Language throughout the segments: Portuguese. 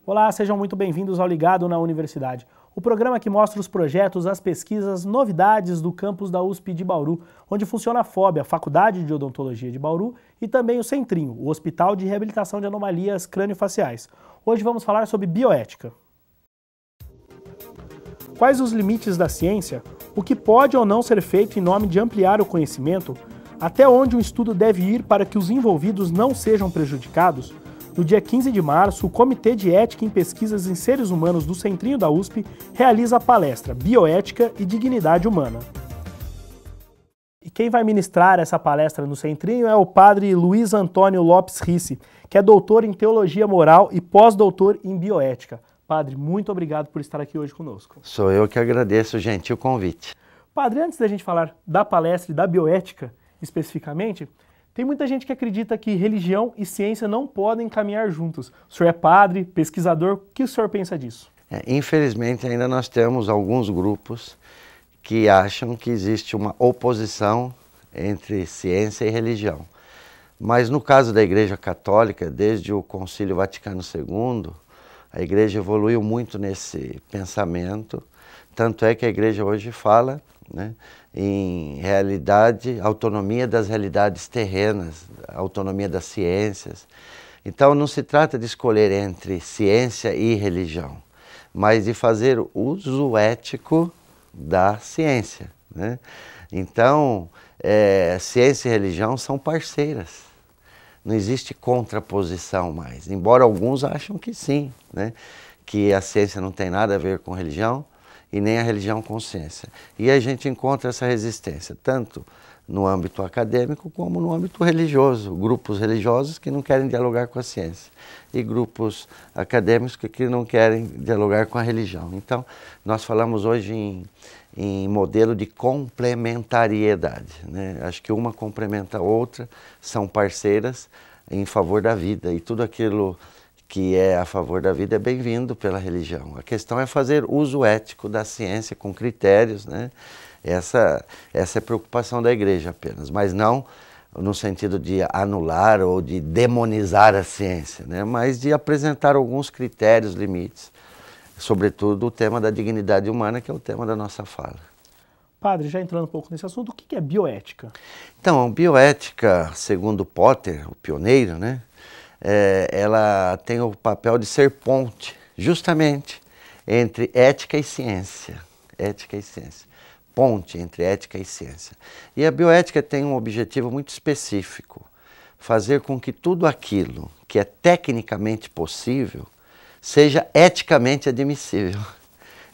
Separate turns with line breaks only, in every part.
Olá, sejam muito bem-vindos ao Ligado na Universidade, o programa que mostra os projetos, as pesquisas, novidades do campus da USP de Bauru, onde funciona a FOB, a Faculdade de Odontologia de Bauru, e também o Centrinho, o Hospital de Reabilitação de Anomalias Crâniofaciais. Hoje vamos falar sobre bioética. Quais os limites da ciência? O que pode ou não ser feito em nome de ampliar o conhecimento? Até onde um estudo deve ir para que os envolvidos não sejam prejudicados? No dia 15 de março, o Comitê de Ética em Pesquisas em Seres Humanos do Centrinho da USP realiza a palestra Bioética e Dignidade Humana. E quem vai ministrar essa palestra no Centrinho é o padre Luiz Antônio Lopes Ricci, que é doutor em Teologia Moral e pós-doutor em Bioética. Padre, muito obrigado por estar aqui hoje conosco.
Sou eu que agradeço, gentil convite.
Padre, antes da gente falar da palestra e da bioética especificamente, tem muita gente que acredita que religião e ciência não podem caminhar juntos. O senhor é padre, pesquisador, o que o senhor pensa disso?
Infelizmente ainda nós temos alguns grupos que acham que existe uma oposição entre ciência e religião. Mas no caso da Igreja Católica, desde o Concílio Vaticano II, a Igreja evoluiu muito nesse pensamento, tanto é que a Igreja hoje fala, né, em realidade, autonomia das realidades terrenas, autonomia das ciências. Então não se trata de escolher entre ciência e religião, mas de fazer uso ético da ciência, né? Então, ciência e religião são parceiras. Não existe contraposição mais, embora alguns acham que sim, né? Que a ciência não tem nada a ver com religião e nem a religião com ciência. E a gente encontra essa resistência, tanto no âmbito acadêmico como no âmbito religioso. Grupos religiosos que não querem dialogar com a ciência e grupos acadêmicos que não querem dialogar com a religião. Então, nós falamos hoje em modelo de complementariedade, né? Acho que uma complementa a outra, são parceiras em favor da vida, e tudo aquilo que é a favor da vida é bem-vindo pela religião. A questão é fazer uso ético da ciência com critérios, né? Essa é a preocupação da Igreja apenas, mas não no sentido de anular ou de demonizar a ciência, né? Mas de apresentar alguns critérios, limites, sobretudo o tema da dignidade humana, que é o tema da nossa fala.
Padre, já entrando um pouco nesse assunto, o que é bioética?
Então, bioética, segundo Potter, o pioneiro, né, ela tem o papel de ser ponte, justamente, entre ética e ciência. Ética e ciência. Ponte entre ética e ciência. E a bioética tem um objetivo muito específico, fazer com que tudo aquilo que é tecnicamente possível seja eticamente admissível.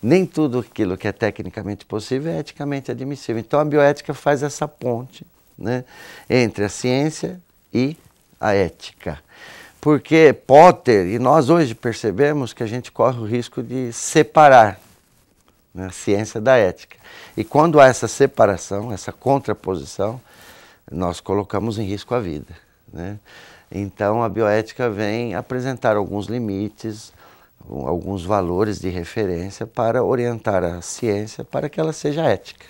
Nem tudo aquilo que é tecnicamente possível é eticamente admissível. Então a bioética faz essa ponte, né, entre a ciência e a ética. Porque Potter e nós hoje percebemos que a gente corre o risco de separar, né, a ciência da ética. E quando há essa separação, essa contraposição, nós colocamos em risco a vida, né? Então a bioética vem apresentar alguns limites, alguns valores de referência para orientar a ciência para que ela seja ética.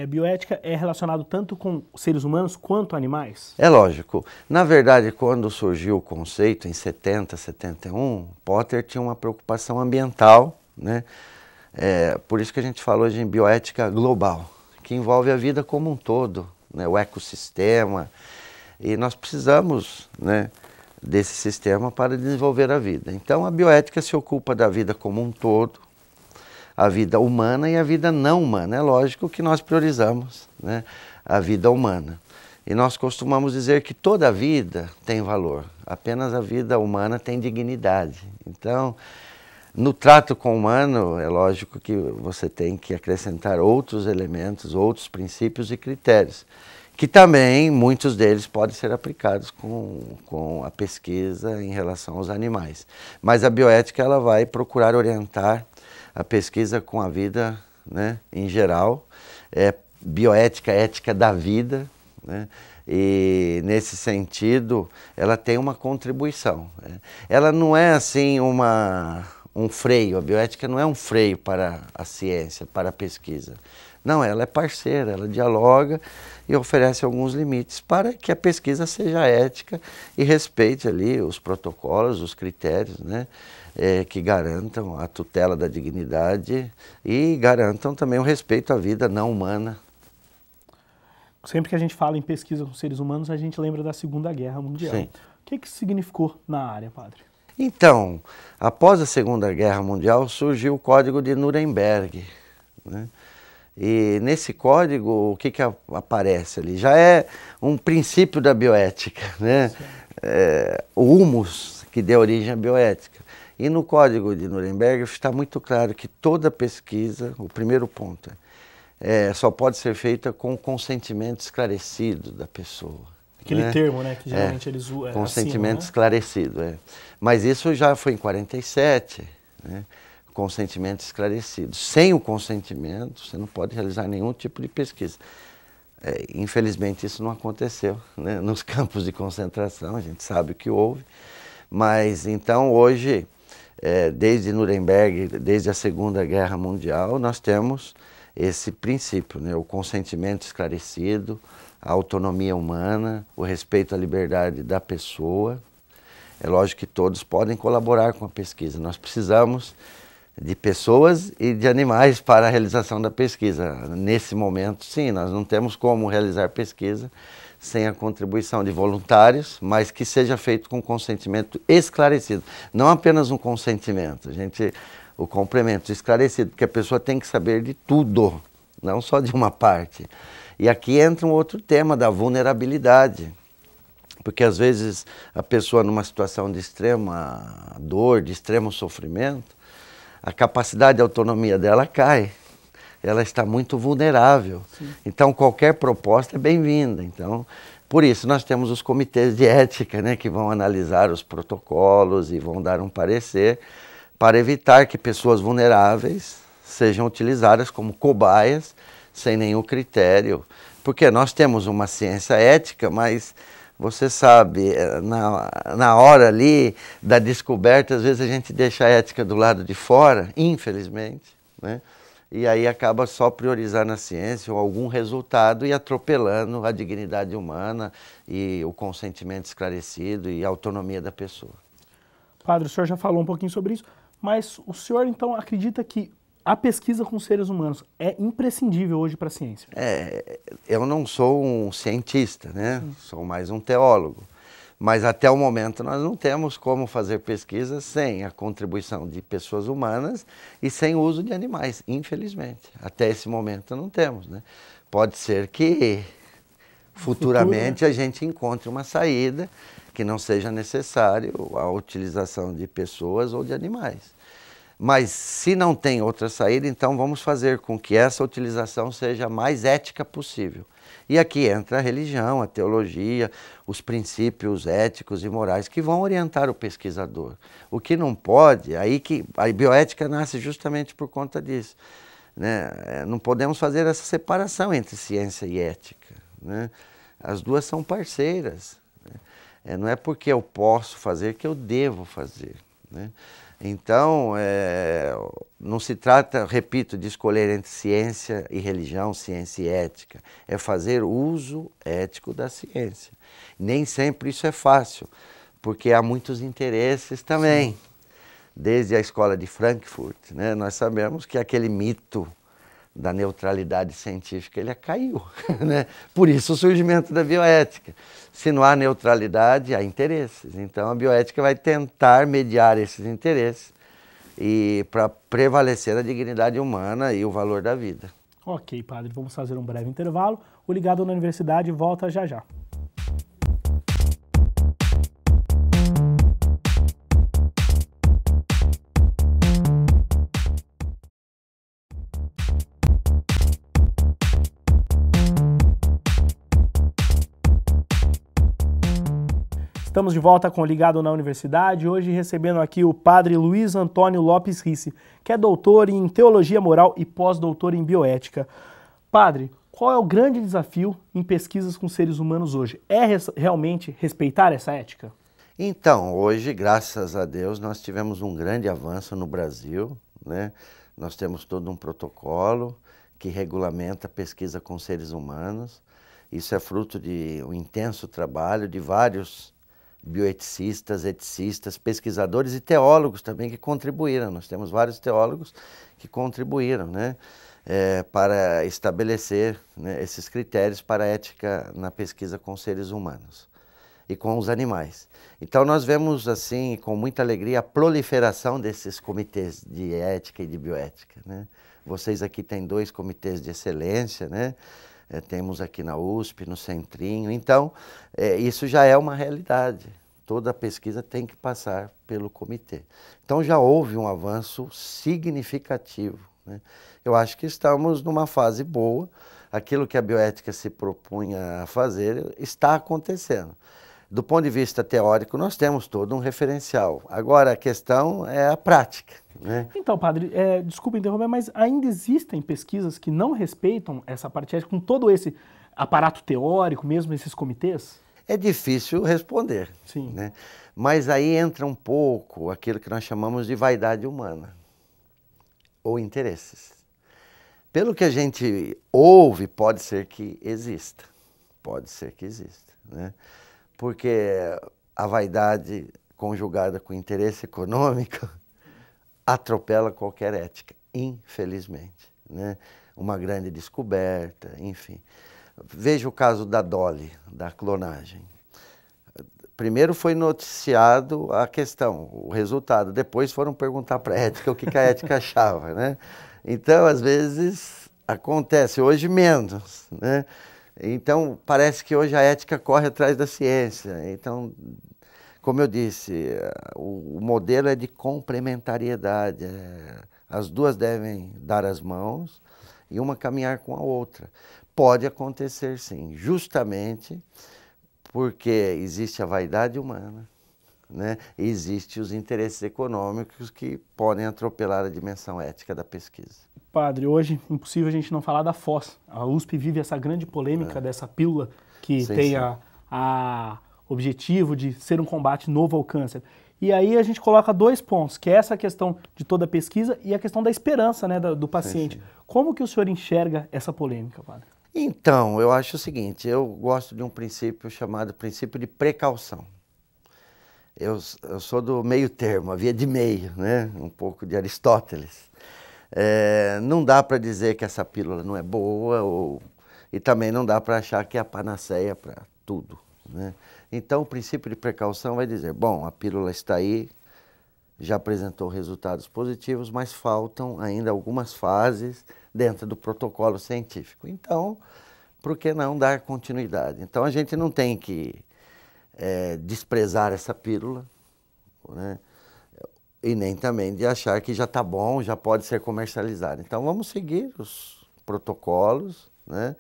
Bioética é relacionado tanto com seres humanos quanto animais?
É lógico. Na verdade, quando surgiu o conceito, em 70, 71, Potter tinha uma preocupação ambiental, né? Por isso que a gente fala hoje em bioética global, que envolve a vida como um todo, né? O ecossistema, e nós precisamos, né, desse sistema para desenvolver a vida. Então a bioética se ocupa da vida como um todo, a vida humana e a vida não humana. É lógico que nós priorizamos, né, a vida humana. E nós costumamos dizer que toda vida tem valor, apenas a vida humana tem dignidade. Então, no trato com o humano, é lógico que você tem que acrescentar outros elementos, outros princípios e critérios, que também, muitos deles podem ser aplicados com a pesquisa em relação aos animais. Mas a bioética ela vai procurar orientar a pesquisa com a vida, né, em geral. Bioética, ética da vida, né? E nesse sentido ela tem uma contribuição, né? Ela não é assim um freio, a bioética não é um freio para a ciência, para a pesquisa, Não, ela é parceira, ela dialoga e oferece alguns limites para que a pesquisa seja ética e respeite ali os protocolos, os critérios, né, que garantam a tutela da dignidade e garantam também o respeito à vida não humana.
Sempre que a gente fala em pesquisa com seres humanos, a gente lembra da Segunda Guerra Mundial.
Sim.
O que isso significou na área, padre?
Então, após a Segunda Guerra Mundial, surgiu o Código de Nuremberg, né? E nesse código, o que aparece ali? Já é um princípio da bioética, né? O humus que deu origem à bioética. E no Código de Nuremberg está muito claro que toda pesquisa, o primeiro ponto, só pode ser feita com o consentimento esclarecido da pessoa.
Aquele termo, né, que geralmente eles usam.
Consentimento
acima,
esclarecido, Mas isso já foi em 47, né? Consentimento esclarecido. Sem o consentimento, você não pode realizar nenhum tipo de pesquisa. Infelizmente, isso não aconteceu, né? Nos campos de concentração, a gente sabe o que houve. Mas, então, hoje, desde Nuremberg, desde a Segunda Guerra Mundial, nós temos esse princípio, né? O consentimento esclarecido, a autonomia humana, o respeito à liberdade da pessoa. É lógico que todos podem colaborar com a pesquisa. Nós precisamos de pessoas e de animais para a realização da pesquisa. Nesse momento, sim, nós não temos como realizar pesquisa sem a contribuição de voluntários, mas que seja feito com consentimento esclarecido. Não apenas um consentimento, o complemento esclarecido, porque a pessoa tem que saber de tudo, não só de uma parte. E aqui entra um outro tema da vulnerabilidade, porque às vezes a pessoa numa situação de extrema dor, de extremo sofrimento, a capacidade de autonomia dela cai, ela está muito vulnerável. Sim. Então qualquer proposta é bem-vinda. Então, por isso nós temos os comitês de ética, né, que vão analisar os protocolos e vão dar um parecer para evitar que pessoas vulneráveis sejam utilizadas como cobaias sem nenhum critério. Porque nós temos uma ciência ética, mas você sabe, na hora ali da descoberta, às vezes a gente deixa a ética do lado de fora, infelizmente, né? E aí acaba só priorizando a ciência ou algum resultado e atropelando a dignidade humana e o consentimento esclarecido e a autonomia da pessoa.
Padre, o senhor já falou um pouquinho sobre isso, mas o senhor então acredita que a pesquisa com seres humanos é imprescindível hoje para a ciência?
Eu não sou um cientista, né? Sou mais um teólogo. Mas até o momento nós não temos como fazer pesquisa sem a contribuição de pessoas humanas e sem o uso de animais, infelizmente. Até esse momento não temos, né? Pode ser que futuramente a gente encontre uma saída que não seja necessário a utilização de pessoas ou de animais. Mas se não tem outra saída, então vamos fazer com que essa utilização seja a mais ética possível. E aqui entra a religião, a teologia, os princípios éticos e morais que vão orientar o pesquisador. O que não pode, aí que a bioética nasce justamente por conta disso, né? Não podemos fazer essa separação entre ciência e ética, né? As duas são parceiras, né? Não é porque eu posso fazer que eu devo fazer, né? Então, não se trata, repito, de escolher entre ciência e religião, ciência e ética. É fazer uso ético da ciência. Nem sempre isso é fácil, porque há muitos interesses também. Sim. Desde a escola de Frankfurt, né, nós sabemos que aquele mito da neutralidade científica, ele caiu, né? Por isso o surgimento da bioética. Se não há neutralidade, há interesses. Então a bioética vai tentar mediar esses interesses e para prevalecer a dignidade humana e o valor da vida.
Ok, padre, vamos fazer um breve intervalo. O Ligado na Universidade volta já já. Estamos de volta com o Ligado na Universidade, hoje recebendo aqui o padre Luiz Antônio Lopes Ricci, que é doutor em Teologia Moral e pós-doutor em Bioética. Padre, qual é o grande desafio em pesquisas com seres humanos hoje? É realmente respeitar essa ética?
Então, hoje, graças a Deus, nós tivemos um grande avanço no Brasil, né? Nós temos todo um protocolo que regulamenta a pesquisa com seres humanos. Isso é fruto de um intenso trabalho de vários bioeticistas, eticistas, pesquisadores e teólogos também que contribuíram. Nós temos vários teólogos que contribuíram, né, para estabelecer, né, esses critérios para a ética na pesquisa com seres humanos e com os animais. Então nós vemos assim com muita alegria a proliferação desses comitês de ética e de bioética, né? Vocês aqui têm 2 comitês de excelência, né? Temos aqui na USP, no Centrinho. Então isso já é uma realidade. Toda pesquisa tem que passar pelo comitê. Então já houve um avanço significativo, né? Eu acho que estamos numa fase boa. Aquilo que a bioética se propunha a fazer está acontecendo. Do ponto de vista teórico, nós temos todo um referencial. Agora, a questão é a prática, né?
Então, padre, desculpa interromper, mas ainda existem pesquisas que não respeitam essa parte ética com todo esse aparato teórico, mesmo esses comitês?
É difícil responder,
Sim,
né? Mas aí entra um pouco aquilo que nós chamamos de vaidade humana, ou interesses. Pelo que a gente ouve, pode ser que exista, né? Porque a vaidade conjugada com interesse econômico atropela qualquer ética, infelizmente, né? Uma grande descoberta, enfim. Veja o caso da Dolly, da clonagem. Primeiro foi noticiado a questão, o resultado, depois foram perguntar para a ética o que a ética achava, né? Então, às vezes, acontece, hoje menos, né? Então, parece que hoje a ética corre atrás da ciência. Então, como eu disse, o modelo é de complementariedade. As duas devem dar as mãos e uma caminhar com a outra. Pode acontecer, sim, justamente porque existe a vaidade humana, né? E existem os interesses econômicos que podem atropelar a dimensão ética da pesquisa.
Padre, hoje impossível a gente não falar da Foz. A USP vive essa grande polêmica dessa pílula que tem a objetivo de ser um combate novo ao câncer. E aí a gente coloca 2 pontos, que é essa questão de toda a pesquisa e a questão da esperança, né, do paciente. Sim. Como que o senhor enxerga essa polêmica, padre?
Então, eu acho o seguinte, eu gosto de um princípio chamado princípio de precaução. Eu sou do meio termo, a via de meio, né? Um pouco de Aristóteles. Não dá para dizer que essa pílula não é boa e também não dá para achar que é a panaceia para tudo, né? Então o princípio de precaução vai dizer, bom, a pílula está aí, já apresentou resultados positivos, mas faltam ainda algumas fases dentro do protocolo científico. Então, por que não dar continuidade? Então a gente não tem que desprezar essa pílula, né? E nem também de achar que já está bom, já pode ser comercializado. Então vamos seguir os protocolos, né?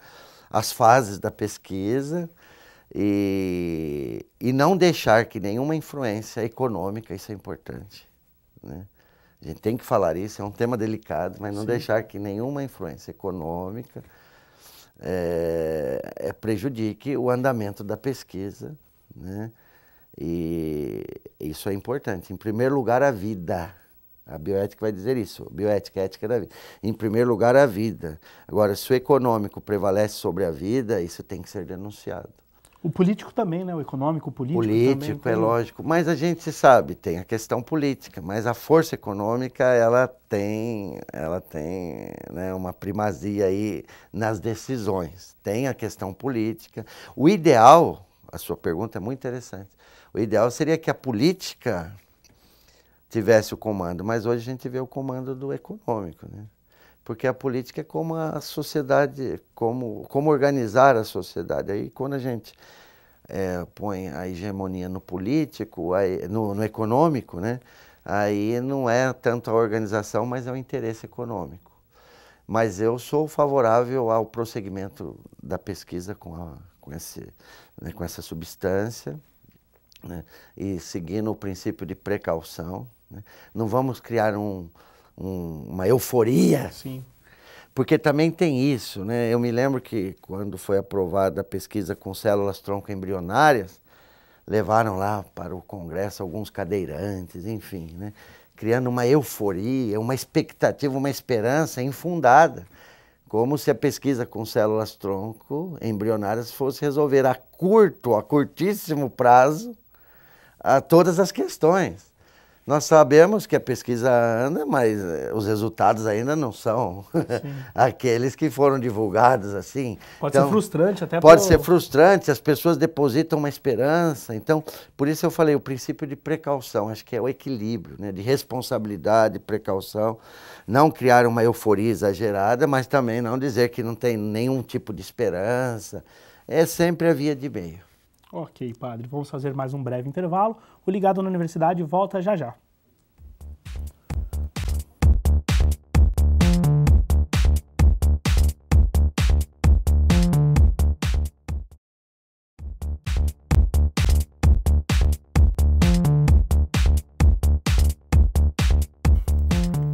As fases da pesquisa e não deixar que nenhuma influência econômica, isso é importante, né? A gente tem que falar isso, é um tema delicado, mas não Sim. deixar que nenhuma influência econômica prejudique o andamento da pesquisa, né? E isso é importante. Em primeiro lugar, a vida. A bioética vai dizer isso. Bioética, ética da vida. Em primeiro lugar, a vida. Agora, se o econômico prevalece sobre a vida, isso tem que ser denunciado.
O político também, né? O econômico, o político
político
também.
É lógico. Mas a gente sabe, tem a questão política. Mas a força econômica, ela tem né, uma primazia aí nas decisões. Tem a questão política. O ideal, a sua pergunta é muito interessante. O ideal seria que a política tivesse o comando, mas hoje a gente vê o comando do econômico, né? Porque a política é como a sociedade, como organizar a sociedade. Aí quando a gente põe a hegemonia no político, no econômico, né? Aí não é tanto a organização, mas é o interesse econômico. Mas eu sou favorável ao prosseguimento da pesquisa com essa substância, né? E seguindo o princípio de precaução, né? Não vamos criar uma euforia,
Sim.
Porque também tem isso, né? Eu me lembro que quando foi aprovada a pesquisa com células tronco embrionárias, levaram lá para o Congresso alguns cadeirantes, enfim, né? Criando uma euforia, uma expectativa, uma esperança infundada, como se a pesquisa com células-tronco embrionárias fosse resolver a curtíssimo prazo, todas as questões. Nós sabemos que a pesquisa anda, mas os resultados ainda não são aqueles que foram divulgados assim.
Pode ser frustrante até.
Pode ser frustrante, as pessoas depositam uma esperança. Então, por isso eu falei, o princípio de precaução, acho que é o equilíbrio, né, de responsabilidade, precaução. Não criar uma euforia exagerada, mas também não dizer que não tem nenhum tipo de esperança. É sempre a via de meio.
Ok, padre. Vamos fazer mais um breve intervalo. O Ligado na Universidade volta já já.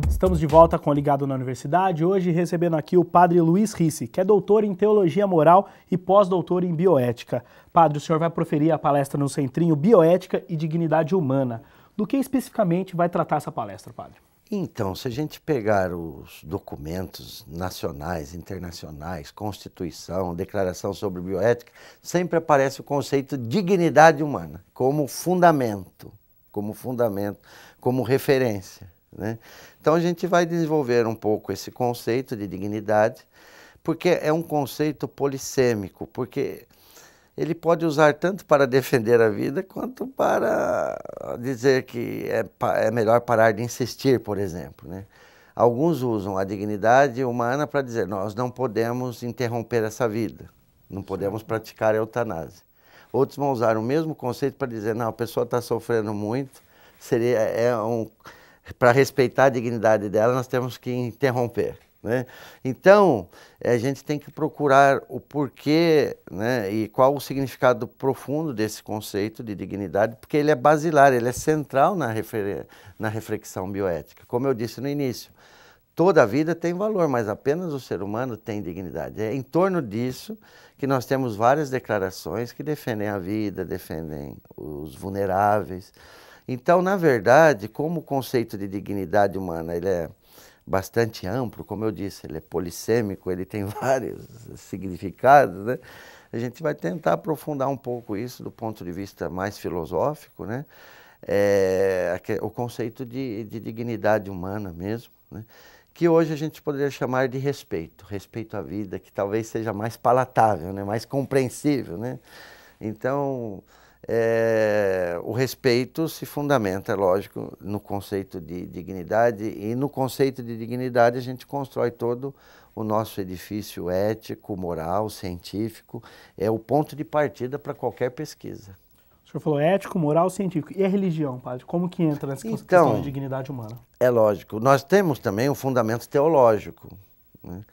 Estamos de volta com o Ligado na Universidade, hoje recebendo aqui o padre Luiz Risse, que é doutor em Teologia Moral e pós-doutor em Bioética. Padre, o senhor vai proferir a palestra no Centrinho Bioética e Dignidade Humana. Do que especificamente vai tratar essa palestra, padre?
Então, se a gente pegar os documentos nacionais, internacionais, Constituição, Declaração sobre Bioética, sempre aparece o conceito de dignidade humana como fundamento, como referência, né? Então a gente vai desenvolver um pouco esse conceito de dignidade, porque é um conceito polissêmico, porque ele pode usar tanto para defender a vida, quanto para dizer que é melhor parar de insistir, por exemplo, né? Alguns usam a dignidade humana para dizer, nós não podemos interromper essa vida, não podemos praticar a eutanásia. Outros vão usar o mesmo conceito para dizer, não, a pessoa está sofrendo muito, para respeitar a dignidade dela, nós temos que interromper, né? Então, a gente tem que procurar o porquê, né, e qual o significado profundo desse conceito de dignidade, porque ele é basilar, ele é central na reflexão bioética. Como eu disse no início, toda a vida tem valor, mas apenas o ser humano tem dignidade. É em torno disso que nós temos várias declarações que defendem a vida, defendem os vulneráveis. Então, na verdade, como o conceito de dignidade humana ele é bastante amplo, como eu disse, ele é polissêmico, ele tem vários significados, né? A gente vai tentar aprofundar um pouco isso do ponto de vista mais filosófico, né? O conceito de dignidade humana mesmo, né? Que hoje a gente poderia chamar de respeito à vida, que talvez seja mais palatável, né? Mais compreensível, né? Então, o respeito se fundamenta, é lógico, no conceito de dignidade, e no conceito de dignidade a gente constrói todo o nosso edifício ético, moral, científico, é o ponto de partida para qualquer pesquisa.
O senhor falou ético, moral, científico. E a religião, padre? Como que entra nessa questão de dignidade humana?
É lógico, nós temos também um fundamento teológico, né?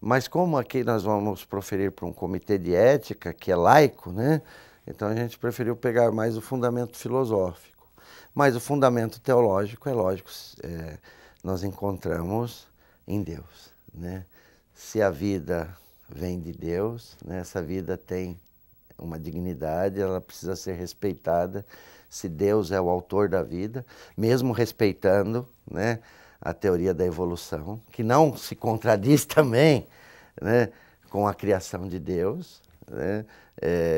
Mas como aqui nós vamos proferir para um comitê de ética, que é laico, né? Então a gente preferiu pegar mais o fundamento filosófico. Mas o fundamento teológico, é lógico, nós encontramos em Deus, né? Se a vida vem de Deus, né, essa vida tem uma dignidade, ela precisa ser respeitada. Se Deus é o autor da vida, mesmo respeitando, né, a teoria da evolução, que não se contradiz também, né, com a criação de Deus, né?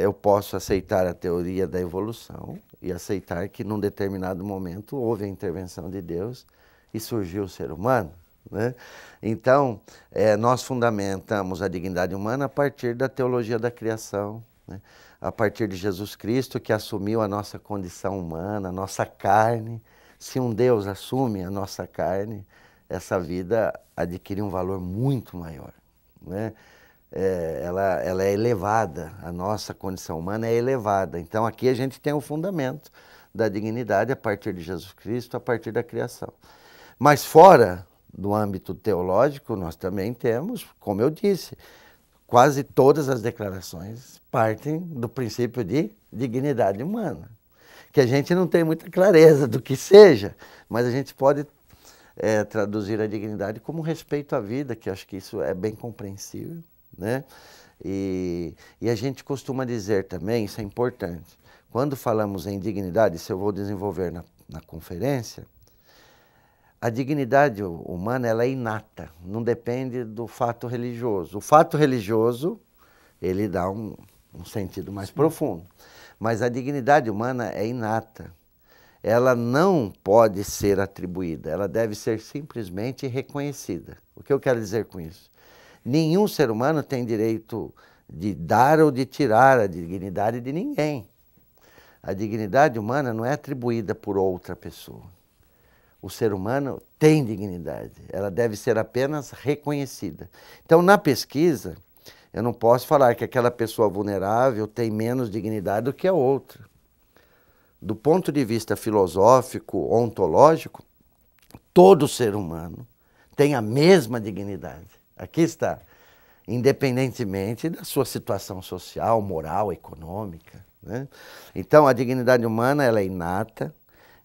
Eu posso aceitar a teoria da evolução e aceitar que num determinado momento houve a intervenção de Deus e surgiu o ser humano, né? Então, nós fundamentamos a dignidade humana a partir da teologia da criação, né? A partir de Jesus Cristo, que assumiu a nossa condição humana, a nossa carne. Se um Deus assume a nossa carne, essa vida adquire um valor muito maior, né? Ela é elevada, a nossa condição humana é elevada. Então aqui a gente tem o fundamento da dignidade a partir de Jesus Cristo, a partir da criação. Mas fora do âmbito teológico, nós também temos, como eu disse, quase todas as declarações partem do princípio de dignidade humana, que a gente não tem muita clareza do que seja, mas a gente pode traduzir a dignidade como respeito à vida, que eu acho que isso é bem compreensível, né? E a gente costuma dizer também, isso é importante, quando falamos em dignidade, isso eu vou desenvolver na conferência, A dignidade humana ela é inata, não depende do fato religioso. O fato religioso, ele dá um sentido mais profundo. Mas a dignidade humana é inata. Ela não pode ser atribuída, ela deve ser simplesmente reconhecida. O que eu quero dizer com isso? Nenhum ser humano tem direito de dar ou de tirar a dignidade de ninguém. A dignidade humana não é atribuída por outra pessoa. O ser humano tem dignidade, ela deve ser apenas reconhecida. Então, na pesquisa, eu não posso falar que aquela pessoa vulnerável tem menos dignidade do que a outra. Do ponto de vista filosófico, ontológico, todo ser humano tem a mesma dignidade. Aqui está, independentemente da sua situação social, moral, econômica, né? Então, a dignidade humana ela é inata,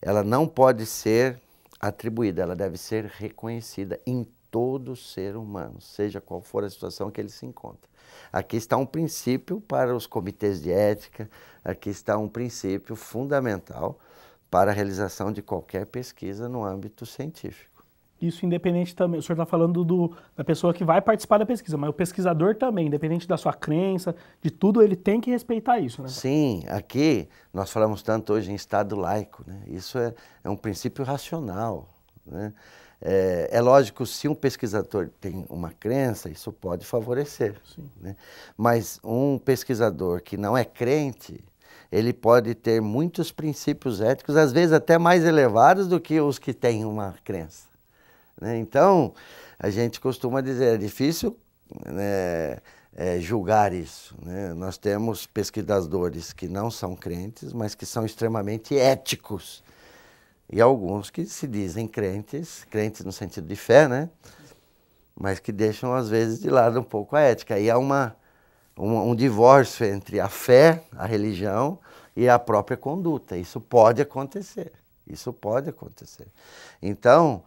ela não pode ser atribuída, ela deve ser reconhecida em todo ser humano, seja qual for a situação que ele se encontra. Aqui está um princípio para os comitês de ética, aqui está um princípio fundamental para a realização de qualquer pesquisa no âmbito científico.
Isso independente também, o senhor está falando da pessoa que vai participar da pesquisa, mas o pesquisador também, independente da sua crença, de tudo, ele tem que respeitar isso, né?
Sim, aqui nós falamos tanto hoje em Estado laico, né? Isso é um princípio racional, né? É lógico, se um pesquisador tem uma crença, isso pode favorecer, né? Mas um pesquisador que não é crente, ele pode ter muitos princípios éticos, às vezes até mais elevados do que os que têm uma crença, né? Então, a gente costuma dizer, é difícil, né, julgar isso, né? Nós temos pesquisadores que não são crentes, mas que são extremamente éticos. E alguns que se dizem crentes, crentes no sentido de fé, né? Mas que deixam às vezes de lado um pouco a ética. Aí há um divórcio entre a fé, a religião e a própria conduta. Isso pode acontecer. Isso pode acontecer. Então,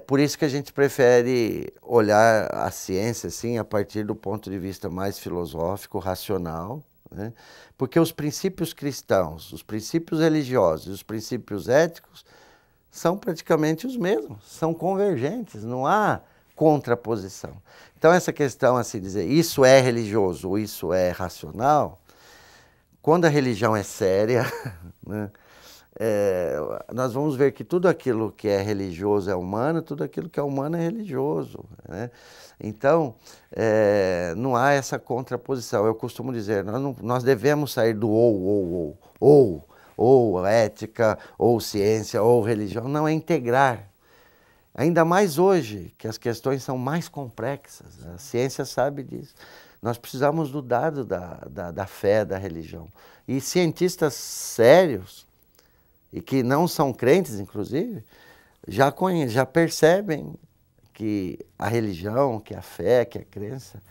por isso que a gente prefere olhar a ciência assim, a partir do ponto de vista mais filosófico, racional, né? Porque os princípios cristãos, os princípios religiosos e os princípios éticos são praticamente os mesmos, são convergentes, não há contraposição. Então essa questão, assim dizer, isso é religioso ou isso é racional, quando a religião é séria, né, nós vamos ver que tudo aquilo que é religioso é humano, tudo aquilo que é humano é religioso, né? Então, não há essa contraposição. Eu costumo dizer, nós devemos sair do ou ética, ou ciência, ou religião. Não, é integrar. Ainda mais hoje, que as questões são mais complexas. A ciência sabe disso. Nós precisamos do dado da fé, da religião. E cientistas sérios, e que não são crentes, inclusive, já percebem que a religião, que a fé, que a crença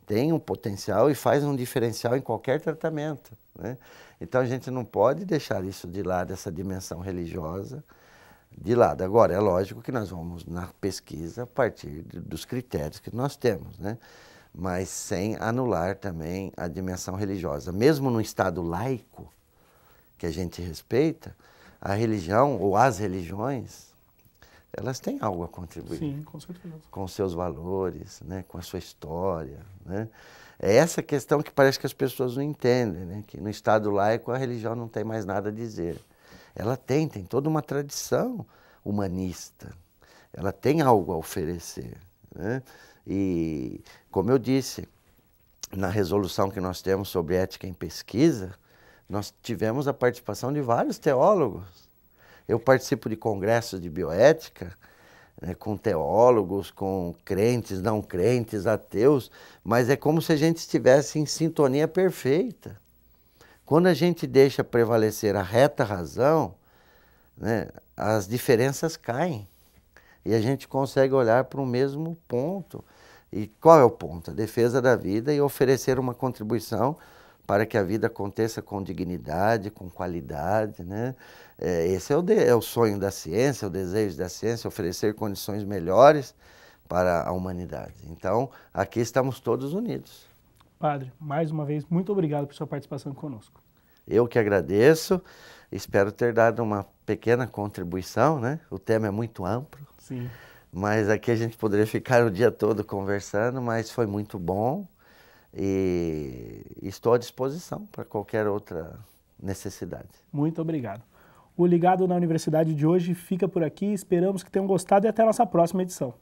tem um potencial e faz um diferencial em qualquer tratamento, né? Então a gente não pode deixar isso de lado, essa dimensão religiosa de lado. Agora, é lógico que nós vamos na pesquisa a partir dos critérios que nós temos, né? Mas sem anular também a dimensão religiosa. Mesmo no Estado laico, que a gente respeita, a religião ou as religiões, elas têm algo a contribuir.
Sim, com certeza.
Com seus valores, né? Com a sua história, né? É essa questão que parece que as pessoas não entendem, né? Que no Estado laico a religião não tem mais nada a dizer. Ela tem toda uma tradição humanista. Ela tem algo a oferecer, né? E, como eu disse, na resolução que nós temos sobre ética em pesquisa, nós tivemos a participação de vários teólogos. Eu participo de congressos de bioética, né, com teólogos, com crentes, não crentes, ateus, mas é como se a gente estivesse em sintonia perfeita. Quando a gente deixa prevalecer a reta razão, né, as diferenças caem e a gente consegue olhar para o mesmo ponto. E qual é o ponto? A defesa da vida e oferecer uma contribuição para que a vida aconteça com dignidade, com qualidade, né? Esse é o sonho da ciência, o desejo da ciência, oferecer condições melhores para a humanidade. Então, aqui estamos todos unidos.
Padre, mais uma vez, muito obrigado por sua participação conosco.
Eu que agradeço, espero ter dado uma pequena contribuição, né? O tema é muito amplo.
Sim.
Mas aqui a gente poderia ficar o dia todo conversando, mas foi muito bom e estou à disposição para qualquer outra necessidade.
Muito obrigado. O Ligado na Universidade de hoje fica por aqui, esperamos que tenham gostado e até a nossa próxima edição.